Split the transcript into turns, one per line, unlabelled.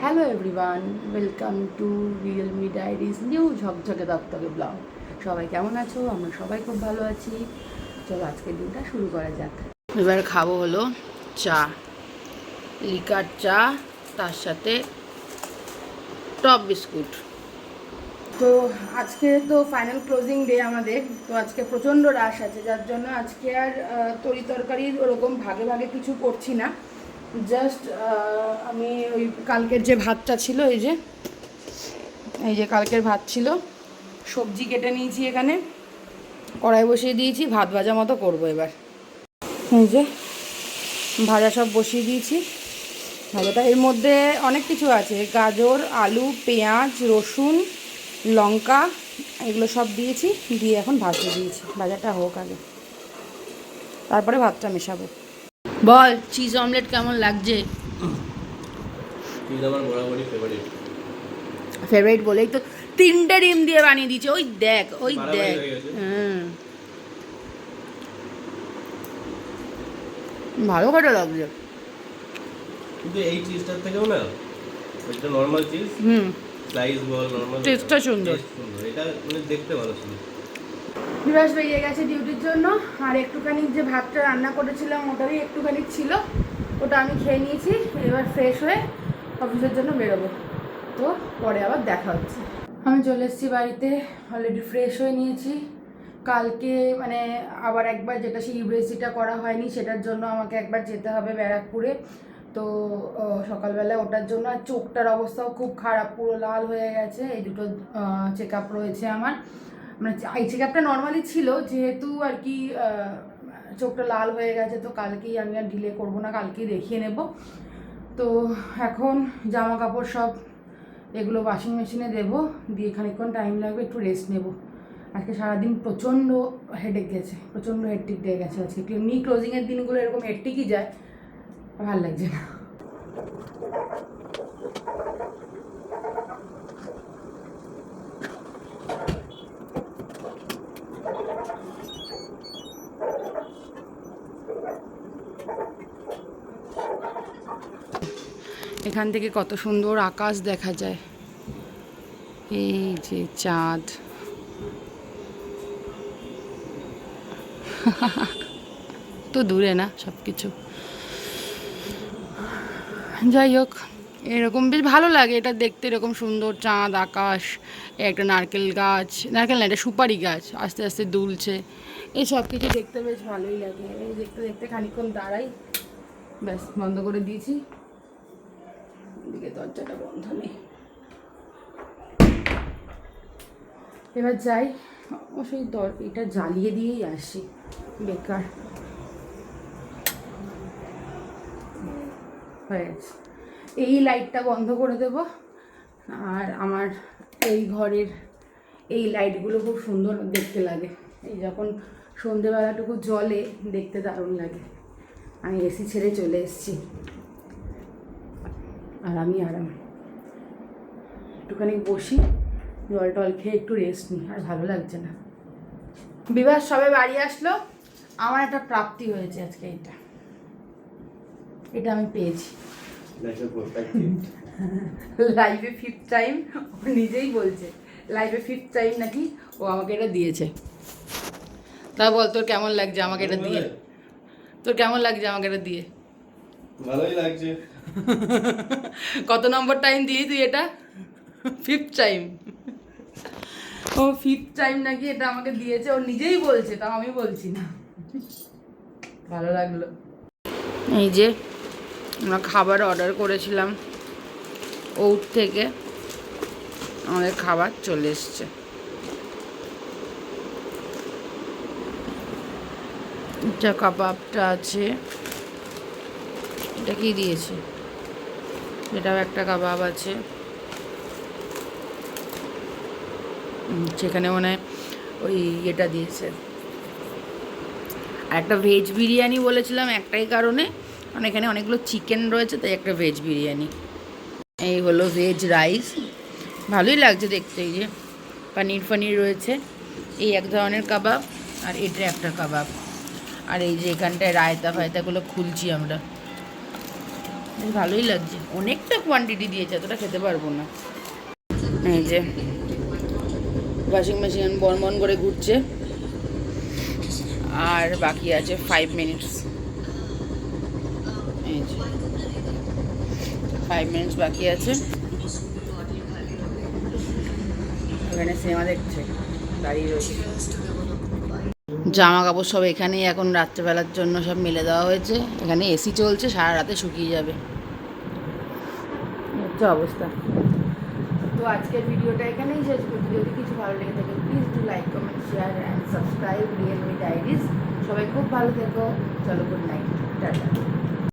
Hello everyone, welcome to Realme diaries new ঝকঝকে দপ্তকে blog. সবাই কেমন আছো? আমরা সবাই খুব ভালো আছি। চলো আজকের দিনটা শুরু করা যাক। এবার খাবো হলো চা, লিকার চা, তার সাথে টপ বিস্কুট। তো আজকে তো ফাইনাল ক্লোজিং ডে আমাদের, তো আজকে প্রচণ্ড রাশ আছে, যার জন্য আজকে আর তরি তরকারি ওরকম ভাগে ভাগে কিছু করছি না। জাস্ট আমি ওই কালকের যে ভাতটা ছিল, এই যে কালকের ভাত ছিল, সবজি কেটে নিয়েছি, এখানে কড়াই বসিয়ে দিয়েছি, ভাত ভাজা মতো করবো এবার। এই যে ভাজা সব বসিয়ে দিয়েছি। ভাজাটা এর মধ্যে অনেক কিছু আছে, গাজর, আলু, পেঁয়াজ, রসুন, লঙ্কা, এগুলো সব দিয়েছি, দিয়ে এখন ভাজতে দিয়েছি। ভাজাটা হোক আগে, তারপরে ভাতটা মেশাবো। বল, চিজ অমলেট কেমন লাগছে?
চিজ আমার বরাবরই ফেভারিট।
ফেভারিট বলেই তো 3টে ডিম দিয়ে বানিয়ে দিয়েছে। ওই দেখ, ওই দেখ। ভালো করে লাগছে,
কিন্তু এই চিজটার থেকেও না, এটা নরমাল চিজ, স্লাইস বল নরমাল
টেস্টটা সুন্দর।
এটা মানে দেখতে ভালো ছিল।
বিরাজ বেরিয়ে গেছে ডিউটির জন্য, আর একটুখানি যে ভাতটা রান্না করেছিলাম ওটারই একটুখানি ছিল, ওটা আমি খেয়ে নিয়েছি। এবার ফ্রেশ হয়ে অফিসের জন্য বেরোবো, তো পরে আবার দেখা হচ্ছে। আমি চলে এসেছি বাড়িতে, অলরেডি ফ্রেশ হয়ে নিয়েছি। কালকে মানে আবার একবার যেটা সেই ইউএসিটা করা হয়নি, সেটার জন্য আমাকে একবার যেতে হবে ব্যারাকপুরে। তো সকালবেলা ওটার জন্য, আর চোখটার অবস্থাও খুব খারাপ, পুরো লাল হয়ে গেছে। এই দুটো চেক আপ রয়েছে আমার, মানে আই চেক আপটা নর্মালি ছিল, যেহেতু আর কি চোখটা লাল হয়ে গেছে, তো কালকেই আমি আর ডিলে করবো না, কালকেই দেখিয়ে নেব। তো এখন জামা কাপড় সব এগুলো ওয়াশিং মেশিনে দেবো, দিয়ে খানিকক্ষণ টাইম লাগবে, একটু রেস্ট নেব। আজকে সারাদিন প্রচণ্ড হেডেক গেছে, প্রচণ্ড হেডটিক দিয়ে গেছে আজকে। এমনি ক্লোজিংয়ের দিনগুলো এরকম হেডটিকই যায়, ভালো লাগছে না। এখান থেকে কত সুন্দর আকাশ দেখা যায়, এই যে চাঁদ। তো দূরে না সব কিছু, যাই হোক, এরকম বেশ ভালো লাগে এটা দেখতে, এরকম সুন্দর চাঁদ, আকাশ, একটা নারকেল গাছ, নারকেল না, এটা সুপারি গাছ আস্তে আস্তে দুলছে, এই সব কিছু দেখতে বেশ ভালোই লাগে। এই দেখতে দেখতে খানিকক্ষণ দাঁড়াই, ব্যাস বন্ধ করে দিয়েছি। এদিকে দরজাটা বন্ধ নেই, এবার যাই। অবশ্যই এটা জ্বালিয়ে দিয়েই আসি, বেকার হয়ে গেছে। এই লাইটটা বন্ধ করে দেব, আর আমার এই ঘরের এই লাইটগুলো খুব সুন্দর দেখতে লাগে, এই যখন সন্ধেবেলাটুকু জ্বলে দেখতে দারুণ লাগে। আমি এসি ছেড়ে চলে এসেছি, আর আমি আরাম একটুখানি বসি, জল টল খেয়ে একটু রেস্ট নিই, আর ভালো লাগছে না। বিবাহ সবে বাড়ি আসলো, আমার একটা প্রাপ্তি হয়েছে আজকে, এটা আমি পেয়েছি লাইফে 5th টাইম, ও নিজেই বলছে লাইফে 5th টাইম নাকি ও আমাকে এটা দিয়েছে। তা বল, তোর কেমন লাগছে আমাকে এটা দিয়ে? তোর কেমন লাগছে আমাকে এটা দিয়ে?
ভালোই লাগছে।
কত নম্বর টাইম দিলি তুই এটা? 5th time. ও 5th টাইম নাকি এটা আমাকে দিয়েছে, ও নিজেই বলছে, তাও আমি বলছি না। ভালো লাগলো। এই যে আমরা খাবার অর্ডার করেছিলাম ওউট থেকে, আমাদের খাবার চলে এসছে। এটা কাবাবটা আছে, এটা কি দিয়েছে, এটাও একটা কাবাব আছে, সেখানে মনে হয় ওই এটা দিয়েছে। আর একটা ভেজ বিরিয়ানি বলেছিলাম একটাই কারণে, কারণ এখানে অনেকগুলো চিকেন রয়েছে, তাই একটা ভেজ বিরিয়ানি। এই হলো ভেজ রাইস, ভালোই লাগছে দেখতে। এই যে পনির ফনির রয়েছে, এই এক ধরনের কাবাব, আর এটা একটা কাবাব। আর এই যে এখানটায় রায়তা ফায়তাগুলো খুলছি আমরা, বেশ ভালোই লাগছে, অনেকটা কোয়ান্টিটি দিয়েছে, এতটা খেতে পারবো না। এই যে ওয়াশিং মেশিন বন করে ঘুরছে, আর বাকি আছে 5 মিনিটস। এই যে 5 মিনিটস বাকি আছে। এখানে সিনেমা দেখছে, দাঁড়িয়ে রয়েছে। জামা কাপড় সব এখানেই এখন রাত্রেবেলার জন্য সব মেলে দেওয়া হয়েছে। এখানে এসি চলছে, সারা রাতে শুকিয়ে যাবে, হচ্ছে অবস্থা। তো আজকের ভিডিওটা এখানেই শেষ করছি। যদি কিছু ভালো লেগে থাকে please do like, comment, share and subscribe Realme diaries. সবাই খুব ভালো থেকো। চলো, গুড নাইট, টাটা।